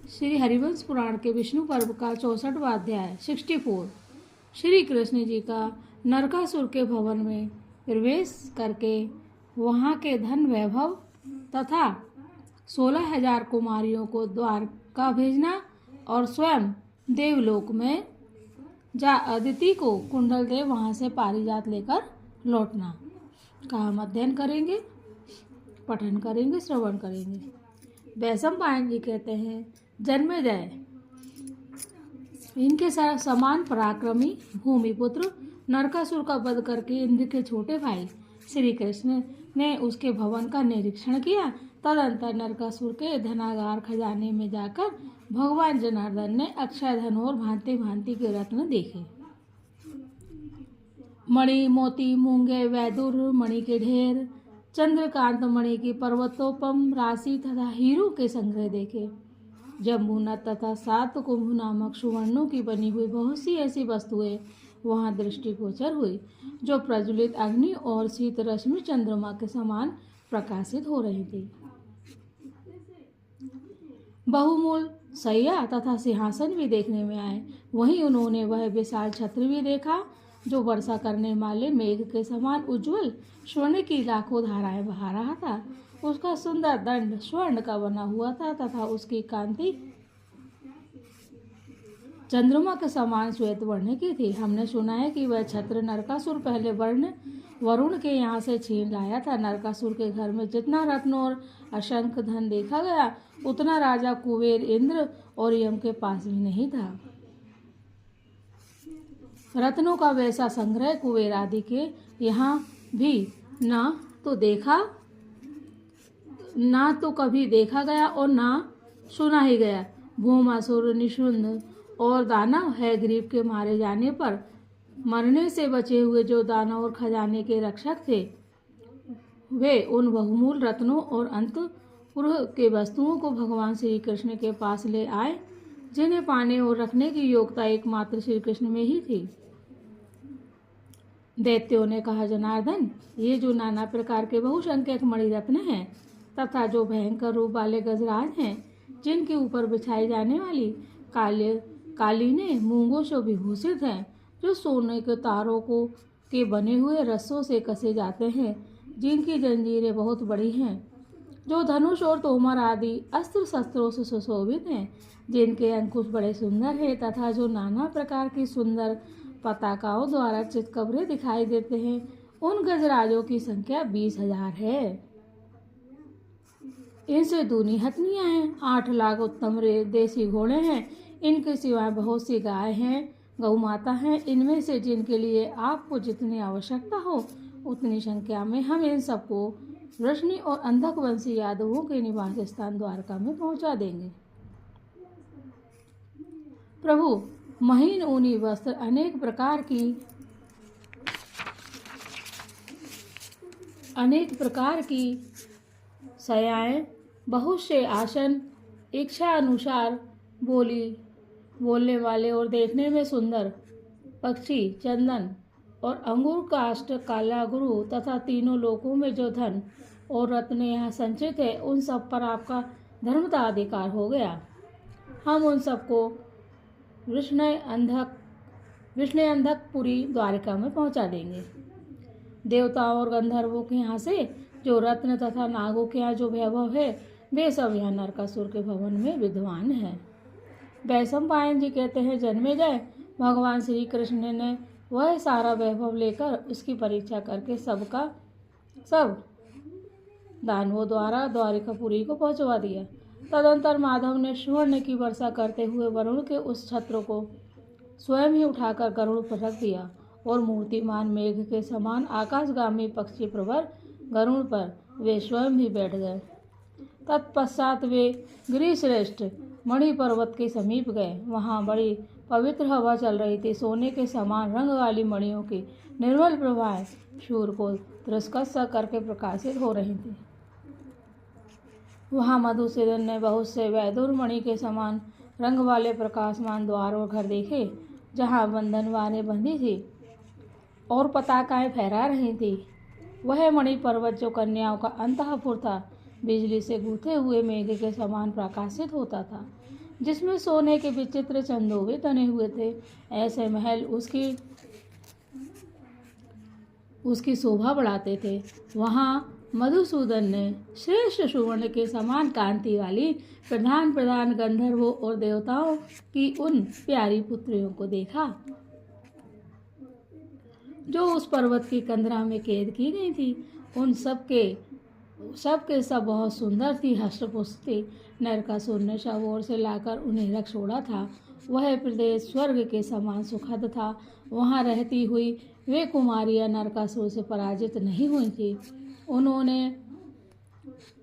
श्री हरिवंश पुराण के विष्णु पर्व का 64वां अध्याय 64। श्री कृष्ण जी का नरकासुर के भवन में प्रवेश करके वहाँ के धन वैभव तथा 16,000 कुमारियों को द्वारका भेजना और स्वयं देवलोक में जा अदिति को कुंडल देव वहाँ से पारिजात लेकर लौटना का हम अध्ययन करेंगे, पठन करेंगे, श्रवण करेंगे। वैशंपायन जी कहते हैं, जन्मेजय इनके समान पराक्रमी भूमिपुत्र नरकासुर का वध करके इंद्र के छोटे भाई श्री कृष्ण ने उसके भवन का निरीक्षण किया। तदंतर नरकासुर के धनागार खजाने में जाकर भगवान जनार्दन ने अक्षय धन और भांति भांति के रत्न देखे। मणि, मोती, मूंगे, वैदुर मणि के ढेर, चंद्रकांत मणि की पर्वतोपम राशि तथा हीरो के संग्रह देखे। जम्बूनद तथा 7 कुंभ नामक सुवर्णों की बनी हुई बहुत सी ऐसी वस्तुएं वहां दृष्टिगोचर हुई जो प्रज्वलित अग्नि और शीत रश्मि चंद्रमा के समान प्रकाशित हो रही थी। बहुमूल सैया तथा सिंहासन भी देखने में आए। वहीं उन्होंने वह विशाल छत्र भी देखा जो वर्षा करने वाले मेघ के समान उज्जवल स्वर्ण की लाखों धाराएं बहा रहा था। उसका सुंदर दंड स्वर्ण का बना हुआ था तथा उसकी कांति चंद्रमा के समान श्वेत वर्ण की थी। हमने सुना है कि वह छत्र नरकासुर पहले वरुण के यहाँ से छीन लाया था। नरकासुर के घर में जितना रत्न और असंख्य धन देखा गया उतना राजा कुबेर, इंद्र और यम के पास भी नहीं था। रत्नों का वैसा संग्रह कुबेर आदि के यहाँ भी ना तो कभी देखा गया और ना सुना ही गया। भूमासुर, निशुंद और दानव हैग्रीव के मारे जाने पर मरने से बचे हुए जो दानव और खजाने के रक्षक थे वे उन बहुमूल रत्नों और अंतपुर के वस्तुओं को भगवान श्री कृष्ण के पास ले आए, जिन्हें पाने और रखने की योग्यता एकमात्र श्री कृष्ण में ही थी। दैत्यों ने कहा, जनार्दन, ये जो नाना प्रकार के बहुसंख्यक मणिरत्न हैं तथा जो भयंकर रूप वाले गजराज हैं, जिनके ऊपर बिछाई जाने वाली कालीने मूंगों से विभूषित हैं, जो सोने के तारों के बने हुए रस्सों से कसे जाते हैं, जिनकी जंजीरें बहुत बड़ी हैं, जो धनुष और तोमर आदि अस्त्र शस्त्रों से सुशोभित हैं, जिनके अंकुश बड़े सुंदर हैं तथा जो नाना प्रकार की सुंदर पताकाओं द्वारा चितकबरे दिखाई देते हैं, उन गजराजों की संख्या 20,000 है। इनसे दूनी हथनियाँ हैं, 8 लाख उत्तम देसी घोड़े हैं। इनके सिवाय बहुत सी गाय हैं, गौ माता हैं। इनमें से जिनके लिए आपको जितनी आवश्यकता हो उतनी संख्या में हम इन सबको वृष्णि और अंधक वंशी यादवों के निवास स्थान द्वारका में पहुंचा देंगे। प्रभु, महीन ऊनी वस्त्र, अनेक प्रकार की शय्याएं, बहुत से आसन, इच्छा अनुसार बोलने वाले और देखने में सुंदर पक्षी, चंदन और अंगूर काष्ठ, काला गुरु तथा तीनों लोकों में जो धन और रत्न यहाँ संचित है, उन सब पर आपका धर्मता अधिकार हो गया। हम उन सबको विष्णु अंधकपुरी द्वारिका में पहुंचा देंगे। देवताओं और गंधर्वों के यहाँ से जो रत्न तथा नागों के यहाँ जो वैभव है, वे सब यहाँ नरकासुर के भवन में विद्वान हैं। वैशंपायन जी कहते हैं, जन्मेजय, भगवान श्री कृष्ण ने वह सारा वैभव लेकर उसकी परीक्षा करके सब दानवों द्वारा द्वारिकापुरी को पहुंचवा दिया। तदंतर माधव ने स्वर्ण की वर्षा करते हुए वरुण के उस छत्र को स्वयं ही उठाकर गरुड़ पर रख दिया और मूर्तिमान मेघ के समान आकाशगामी पक्षी प्रवर गरुड़ पर वे स्वयं ही बैठ गए। तत्पश्चात वे गिरिश्रेष्ठ मणि पर्वत के समीप गए। वहाँ बड़ी पवित्र हवा चल रही थी। सोने के समान रंग वाली मणियों की निर्मल प्रभाएं सूर्य को तिरस्कृत करके प्रकाशित हो रही थी। वहाँ मधुसूदन ने बहुत से वैदुर मणि के समान रंग वाले प्रकाशमान द्वार और घर देखे, जहाँ बंधनवारें बंधी थी और पताकाएं फहरा रही थी। वह मणि पर्वत जो कन्याओं का अंतःपुर था, बिजली से गूंथे हुए मेघ के समान प्रकाशित होता था। जिसमें सोने के विचित्र चंदोवे तने हुए थे। ऐसे महल उसकी शोभा बढ़ाते थे। वहाँ मधुसूदन ने श्रेष्ठ सुवर्ण के समान कांति वाली प्रधान प्रधान गंधर्वों और देवताओं की उन प्यारी पुत्रियों को देखा जो उस पर्वत की कंदरा में कैद की गई थी। उन सब बहुत सुंदर थी, हष्टपुष्ट थी। नरकासुर ने सब ओर से लाकर उन्हें रख छोड़ा था। वह प्रदेश स्वर्ग के समान सुखद था। वहाँ रहती हुई वे कुमारियां नरकासुर से पराजित नहीं हुई थी।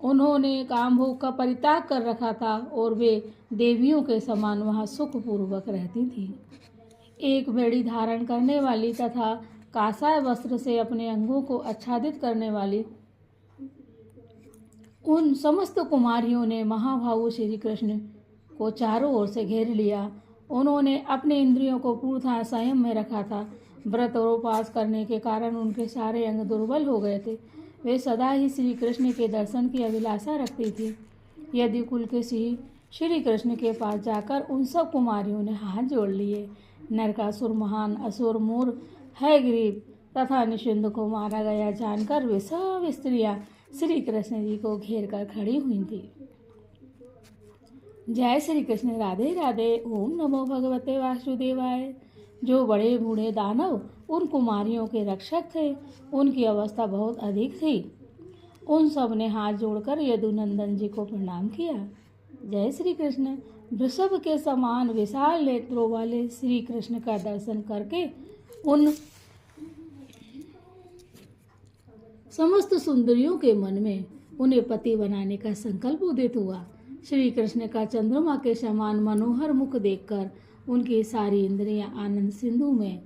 उन्होंने कामभोग का परित्याग कर रखा था और वे देवियों के समान वहाँ सुखपूर्वक रहती थी। एक बेड़ी धारण करने वाली तथा कासाय वस्त्र से अपने अंगों को आच्छादित करने वाली उन समस्त कुमारियों ने महाभावु श्री कृष्ण को चारों ओर से घेर लिया। उन्होंने अपने इंद्रियों को पूर्णतः संयम में रखा था। व्रत और उपवास करने के कारण उनके सारे अंग दुर्बल हो गए थे। वे सदा ही श्री कृष्ण के दर्शन की अभिलाषा रखती थी। यदि कुल के श्री कृष्ण के पास जाकर उन सब कुमारियों ने हाथ जोड़ लिए। नरकासुर महान असुर मूर हैग्रीव तथा निषिंध को मारा गया जानकर वे सब स्त्रियां श्री कृष्ण जी को घेर कर खड़ी हुई थी। जय श्री कृष्ण। राधे राधे। ओम नमो भगवते वासुदेवाय। जो बड़े बूढ़े दानव उन कुमारियों के रक्षक थे, उनकी अवस्था बहुत अधिक थी। उन सब ने हाथ जोड़कर यदुनंदन जी को प्रणाम किया। जय श्री कृष्ण। वृषभ के समान विशाल नेत्रों वाले श्री कृष्ण का दर्शन करके उन समस्त सुंदरियों के मन में उन्हें पति बनाने का संकल्प उदित हुआ। श्री कृष्ण का चंद्रमा के समान मनोहर मुख देखकर उनकी सारी इंद्रियां आनंद सिंधु में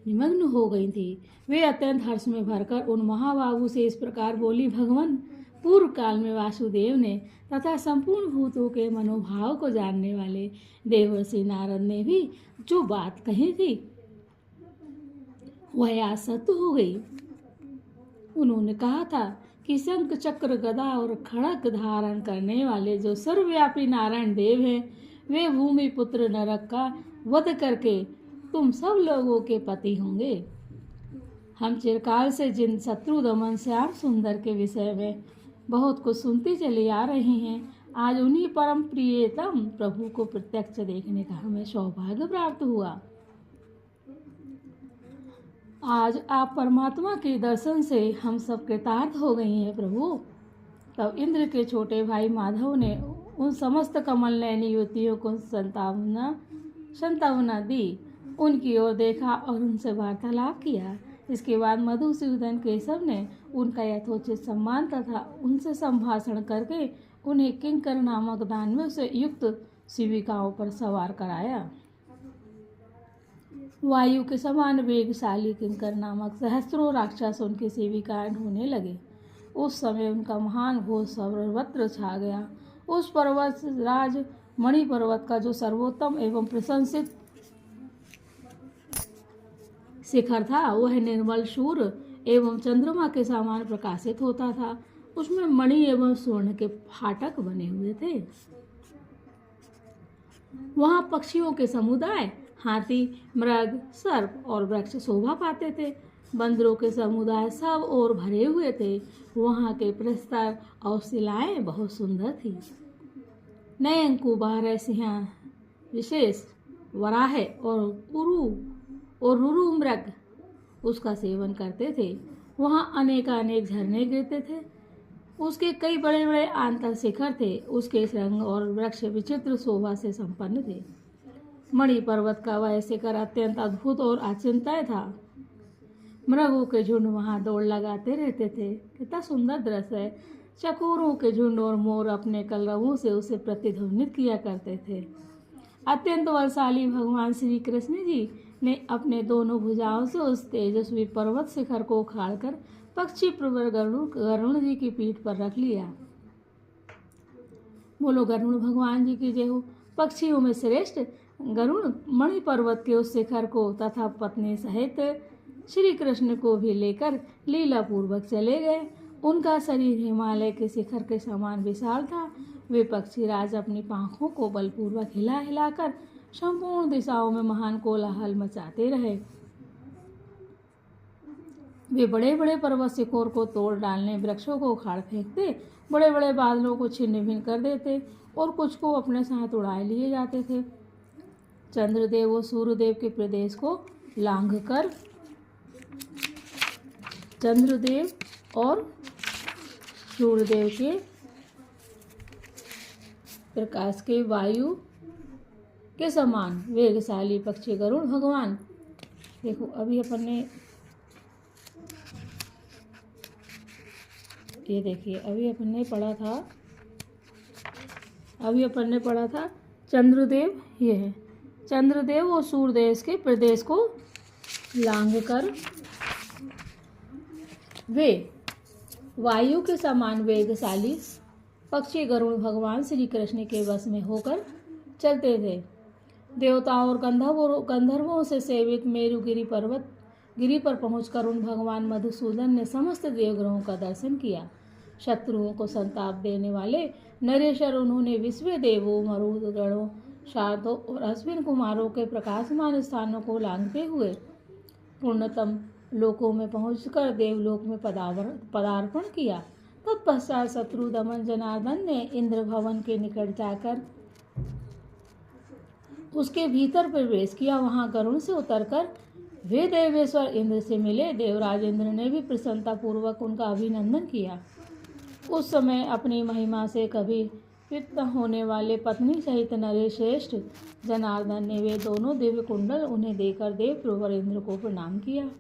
निमग्न हो गई थी। वे अत्यंत हर्ष में भरकर उन महाबाबू से इस प्रकार बोली। भगवान, पूर्व काल में वासुदेव ने तथा संपूर्ण भूतों के मनोभाव को जानने वाले देवर्षि नारद ने भी जो बात कही थी वह आज सत्य हो गई। उन्होंने कहा था कि शंख चक्र गदा और खड़ग धारण करने वाले जो सर्वव्यापी नारायण देव हैं, वे भूमि पुत्र नरक का वध करके तुम सब लोगों के पति होंगे। हम चिरकाल से जिन शत्रु दमन श्याम सुंदर के विषय में बहुत कुछ सुनते चले आ रहे हैं, आज उन्हीं परम प्रियतम प्रभु को प्रत्यक्ष देखने का हमें सौभाग्य प्राप्त हुआ। आज आप परमात्मा के दर्शन से हम सब कृतार्थ हो गए हैं प्रभु। तब इंद्र के छोटे भाई माधव ने उन समस्त कमल नयनी युवतियों को संतावना दी, उनकी ओर देखा और उनसे वार्तालाप किया। इसके बाद मधुसूदन केशव ने उनका यथोचित सम्मान तथा उनसे संभाषण करके उन्हें किंकर नामक दानव से युक्त शिविकाओं पर सवार कराया। वायु के समान वेगशाली किंकर नामक सहस्त्रों राक्षस उनकी सेविकाएं ढूंढने लगे। उस समय उनका महान घोष सर्वत्र छा गया। उस पर्वत राज मणि पर्वत का जो सर्वोत्तम एवं प्रशंसित शिखर था, वह निर्मल सूर्य एवं चंद्रमा के समान प्रकाशित होता था। उसमें मणि एवं स्वर्ण के फाटक बने हुए थे। वहां पक्षियों के समुदाय, हाथी, मृग, सर्प और वृक्ष शोभा पाते थे। बंदरों के समुदाय सब ओर भरे हुए थे। वहां के प्रस्तर और शिलाएं बहुत सुंदर थी। नए अंकु, बारह सिंह, विशेष वराह और रुरु मृग उसका सेवन करते थे। वहां अनेक झरने गिरते थे। उसके कई बड़े बड़े आंतर शिखर थे। उसके श्रृंग और वृक्ष विचित्र शोभा से संपन्न थे। मणि पर्वत का वह शिखर अत्यंत अद्भुत और अचिंत्य था। मृगों के झुंड वहां दौड़ लगाते रहते थे। कितना सुंदर दृश्य है। चकोरों के झुंड और मोर अपने कलरवों से उसे प्रतिध्वनित किया करते थे। अत्यंत बलशाली भगवान श्री कृष्ण जी ने अपने दोनों भुजाओं से उस तेजस्वी पर्वत शिखर को उखाड़कर पक्षी प्रवर गरुण जी की पीठ पर रख लिया। बोलो गरुण भगवान जी की जय हो। पक्षियों में श्रेष्ठ गरुण मणि पर्वत के उस शिखर को तथा पत्नी सहित श्री कृष्ण को भी लेकर लीला पूर्वक चले गए। उनका शरीर हिमालय के शिखर के समान विशाल था। वे पक्षीराज अपनी पांखों को बलपूर्वक हिला हिलाकर संपूर्ण दिशाओं में महान कोलाहल मचाते रहे। वे बड़े बड़े पर्वत शिखरों को तोड़ डालने, वृक्षों को उखाड़ फेंकते, बड़े बड़े बादलों को छिन्न भिन्न कर देते और कुछ को अपने साथ उड़ाए लिए जाते थे। चंद्रदेव और सूर्यदेव के प्रदेश को लांघकर चंद्रदेव और सूर्यदेव के प्रकाश के वायु के समान वेगशाली पक्षी गरुड़ भगवान। देखो अभी अपन ने ये देखिए अभी अपन ने पढ़ा था चंद्रदेव, ये है चंद्रदेव और सूर्यदेव के प्रदेश को लांघकर वे वायु के समान वेगशाली पक्षी गरुड़ भगवान श्री कृष्ण के वश में होकर चलते थे। देवताओं और गंधर्वों से सेवित मेरुगिरी पर पहुंचकर उन भगवान मधुसूदन ने समस्त देवग्रहों का दर्शन किया। शत्रुओं को संताप देने वाले नरेश्वर उन्होंने विश्व देवों, मरुदगणों, शारदों और अश्विन कुमारों के प्रकाशमान स्थानों को लांघते हुए पूर्णतम लोकों में पहुंचकर देवलोक में पदार्पण किया। तत्पश्चात शत्रु दमन जनार्दन ने इंद्र भवन के निकट जाकर उसके भीतर प्रवेश किया। वहां गरुड़ से उतरकर वे देवेश्वर इंद्र से मिले। देवराज इंद्र ने भी प्रसन्नता पूर्वक उनका अभिनंदन किया। उस समय अपनी महिमा से कभी वित्त होने वाले पत्नी सहित नरेश श्रेष्ठ जनार्दन ने वे दोनों दिव्य कुंडल उन्हें देकर देवप्रवर इंद्र को प्रणाम किया।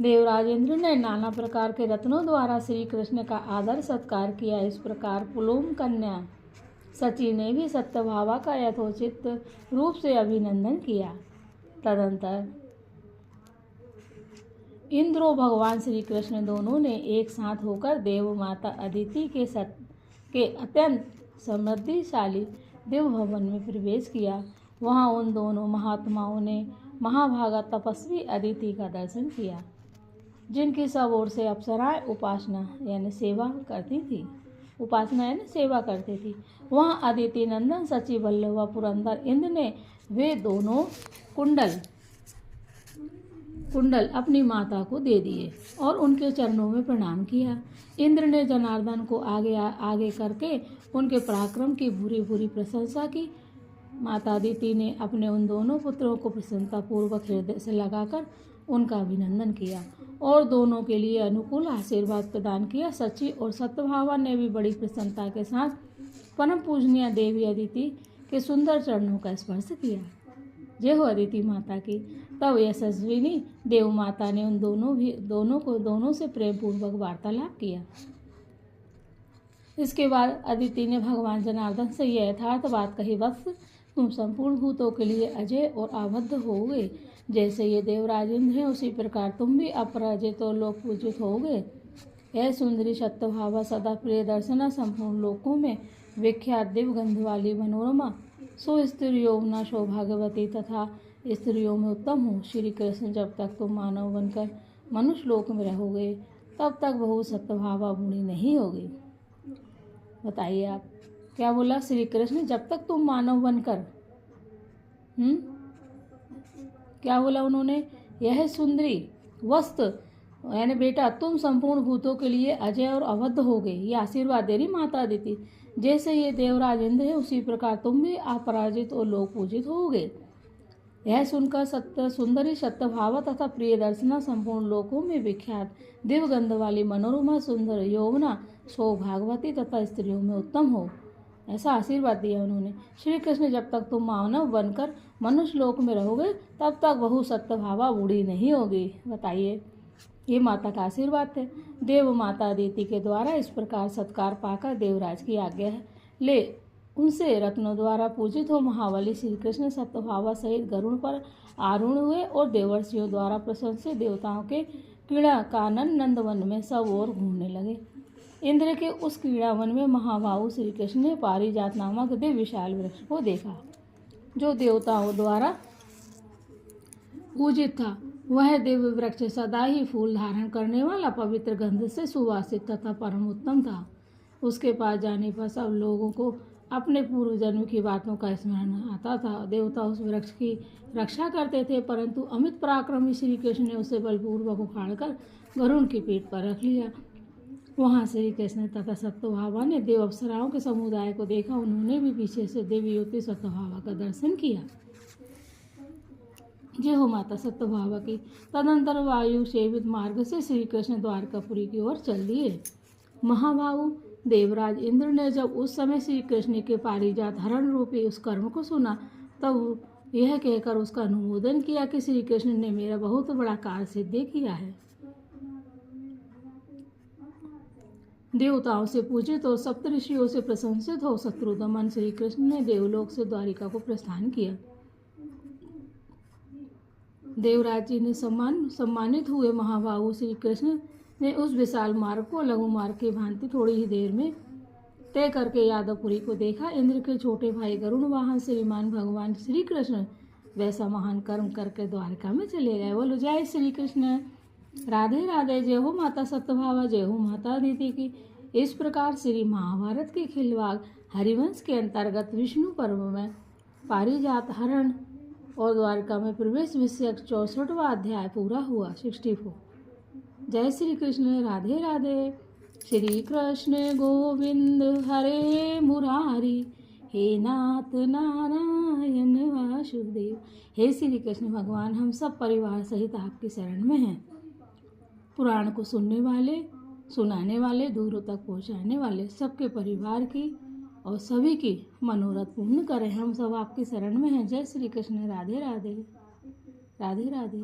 देवराज इंद्र ने नाना प्रकार के रत्नों द्वारा श्री कृष्ण का आदर सत्कार किया। इस प्रकार पुलोम कन्या सची ने भी सत्यभावा का यथोचित रूप से अभिनंदन किया। तदंतर इंद्र और भगवान श्री कृष्ण दोनों ने एक साथ होकर देव माता अदिति के अत्यंत समृद्धिशाली देव भवन में प्रवेश किया। वहां उन दोनों महात्माओं ने महाभागा तपस्वी अदिति का दर्शन किया, जिनकी सब ओर से अप्सराएं उपासना यानी सेवा करती थी। वहाँ अदिति नंदन सची वल्लभ पुरंदर इंद्र ने वे दोनों कुंडल अपनी माता को दे दिए और उनके चरणों में प्रणाम किया। इंद्र ने जनार्दन को आगे करके उनके पराक्रम की भूरी भूरी प्रशंसा की। माता अदिति ने अपने उन दोनों पुत्रों को प्रसन्नता पूर्वक हृदय से लगाकर उनका अभिनंदन किया और दोनों के लिए अनुकूल आशीर्वाद प्रदान किया। सची और सत्यभावा ने भी बड़ी प्रसन्नता के साथ परम पूजनीय देवी अदिति के सुंदर चरणों का स्पर्श किया। जय हो अदिति माता की। तब यशस्विनी देव माता ने उन दोनों से प्रेम पूर्वक वार्तालाप किया। इसके बाद अदिति ने भगवान जनार्दन से यह यथार्थ बात कही, वत्स तुम संपूर्ण भूतों के लिए अजय और आबद्ध होगे। जैसे ये देवराज इंद्र हैं उसी प्रकार तुम भी अपराजित और लोक पूजित होगे। यह सुंदरी सत्यभावा सदा प्रिय दर्शना संपूर्ण लोकों में विख्यात दिव्यगंध वाली मनोरमा सुस्त्री यौवना सौभाग्यवती तथा स्त्रियों में उत्तम हो। श्री कृष्ण जब तक तुम मानव बनकर मनुष्य लोक में रहोगे तब तक बहु सत्यभावा बूढ़ी नहीं होगी। बताइए आप क्या बोला श्री कृष्ण, जब तक तुम मानव बनकर क्या बोला उन्होंने, यह सुंदरी वस्त यानी बेटा तुम संपूर्ण भूतों के लिए अजय और अवध होगे। ये आशीर्वाद दे रही माता अदिति। जैसे ये देवराज इंद्र है उसी प्रकार तुम भी अपराजित और लोक पूजित होगे। यह सुनकर सुंदरी सत्यभावा तथा प्रिय दर्शना संपूर्ण लोकों में विख्यात दिव्यगंध वाली मनोरमा सुंदर यौवना सौभाग्यवती तथा स्त्रियों में उत्तम हो, ऐसा आशीर्वाद दिया उन्होंने। श्री कृष्ण जब तक तुम मानव बनकर मनुष्य लोक में रहोगे तब तक बहु सत्यभावा बूढ़ी नहीं होगी। बताइए, ये माता का आशीर्वाद थे। देव माता अदिति के द्वारा इस प्रकार सत्कार पाकर देवराज की आज्ञा ले उनसे रत्नों द्वारा पूजित हो महाबली श्री कृष्ण सत्यभावा सहित गरुड़ पर आरूढ़ हुए और देवर्षियों द्वारा प्रशंसित देवताओं के क्रीड़ा कानन नंदवन में सब ओर घूमने लगे। इंद्र के उस क्रीड़ावन में महाबाहु श्री कृष्ण ने पारिजात नामक दिव्य विशाल वृक्ष को देखा जो देवताओं द्वारा पूजित था। वह दिव्य वृक्ष सदा ही फूल धारण करने वाला पवित्र गंध से सुवासित तथा परम उत्तम था। उसके पास जाने पर सब लोगों को अपने पूर्व जन्म की बातों का स्मरण आता था। देवता उस वृक्ष की रक्षा करते थे, परंतु अमित पराक्रमी श्री कृष्ण ने उसे बलपूर्वक उखाड़कर गरुड़ की पीठ पर रख लिया। वहाँ श्री कृष्ण तथा सत्यभामा ने देव अप्सराओं के समुदाय को देखा। उन्होंने भी पीछे से देवी युवती सत्यभामा का दर्शन किया। जय हो माता सत्यभामा की। तदंतर वायु सेवित मार्ग से श्री कृष्ण द्वारकापुरी की ओर चल दिए। महाबाहु देवराज इंद्र ने जब उस समय श्री कृष्ण के पारिजात हरण रूपी उस कर्म को सुना, तब यह कहकर उसका अनुमोदन किया कि श्री कृष्ण ने मेरा बहुत बड़ा कार्य सिद्ध किया है। देवताओं से पूजित और सप्तऋषियों से प्रशंसित हो शत्रुदमन श्री कृष्ण ने देवलोक से द्वारिका को प्रस्थान किया। देवराज जी ने सम्मानित हुए। महाबाहु श्री कृष्ण ने उस विशाल मार्ग को लघु मार्ग की भांति थोड़ी ही देर में तय करके यादवपुरी को देखा। इंद्र के छोटे भाई गरुड़ वाहन श्रीमान भगवान श्री कृष्ण वैसा महान कर्म करके द्वारका में चले गए। बोलो जय श्री कृष्ण। राधे राधे। जय हो माता सत्यभामा, जय हो माता अदिति की। इस प्रकार श्री महाभारत के खिलवाड़ हरिवंश के अंतर्गत विष्णु पर्व में पारिजात हरण और द्वारका में प्रवेश विषयक 64वां अध्याय पूरा हुआ। 64। जय श्री कृष्ण। राधे राधे। श्री कृष्ण गोविंद हरे मुरारी, हे नाथ नारायण वासुदेव। हे श्री कृष्ण भगवान, हम सब परिवार सहित आपकी शरण में हैं। पुराण को सुनने वाले, सुनाने वाले, दूरों तक पहुंचाने वाले सबके परिवार की और सभी की मनोरथ पूर्ण करें। हम सब आपकी शरण में हैं। जय श्री कृष्ण। राधे राधे। राधे राधे।